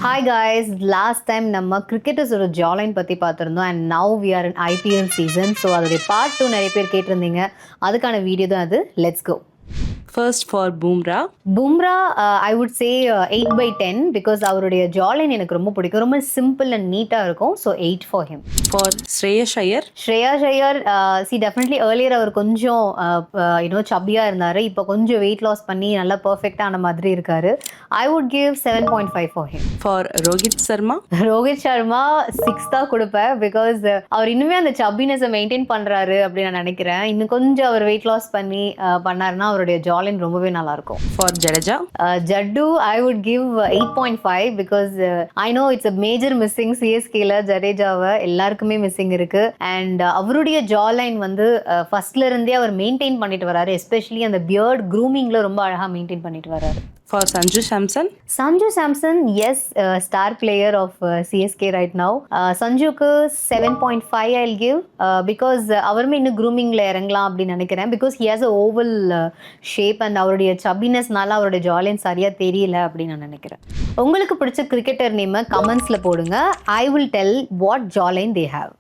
Hi guys, last time நம்ம கிரிக்கெட்டர்ஸோட jawline பற்றி பார்த்துருந்தோம் and now we are in IPL season. So அதோடைய part 2 நிறைய பேர் கேட்டிருந்தீங்க. அதுக்கான வீடியோ தான் அது. Let's go. First for Bumrah. Bumrah I would say 8/10 because அவருடைய ஜாலைன் எனக்கு ரொம்ப பிடிக்கும். ரொம்ப சிம்பிள் அண்ட் நீட்டாக இருக்கும். So 8 for him. For Shreyas Iyer. Shreyas Iyer definitely earlier அவர் கொஞ்சம் சப்பியாக இருந்தார். இப்போ கொஞ்சம் வெயிட் லாஸ் பண்ணி நல்லா பர்ஃபெக்டான மாதிரி இருக்காரு. ஐ would give 7.5 for him. For Rohit Sharma. Rohit Sharma 6 தான் கொடுப்பேன் பிகாஸ் அவர் இன்னுமே அந்த சப்பினஸை மெயின்டைன் பண்ணுறாரு அப்படின்னு நான் நினைக்கிறேன். இன்னும் கொஞ்சம் அவர் வெயிட் லாஸ் பண்ணி பண்ணாருன்னா அவருடைய ஜாலின் ரொம்பவே நல்லா இருக்கும். For Jadeja. Jaddu I would give 8.5 because I know it's a major missing சிஎஸ்கேல. ஜடேஜாவை எல்லாருக்குமே மிஸ்ஸிங் இருக்கு அண்ட் அவருடைய ஜாலைன் வந்து ஃபர்ஸ்ட்ல இருந்தே அவர் மெயின்டைன் பண்ணிட்டு வராரு. எஸ்பெஷலி அந்த பியர்ட் க்ரூமிங்ல ரொம்ப அழகா மெயின்டைன் பண்ணிட்டு வராரு. For Sanju Samson. Sanju Samson, yes, star player of CSK right now. சஞ்சுக்கு 7.5 I'll give because அவருமே இன்னும் க்ரூமிங்கில் இறங்கலாம் அப்படின்னு நினைக்கிறேன். Because he has a oval shape and அவருடைய சப்பினஸ்னால அவருடைய ஜாலின் சரியாக தெரியல அப்படின்னு நான் நினைக்கிறேன். உங்களுக்கு பிடிச்ச கிரிக்கெட்டர் நேமை கமெண்ட்ஸில் போடுங்க. I will tell what jawline they have.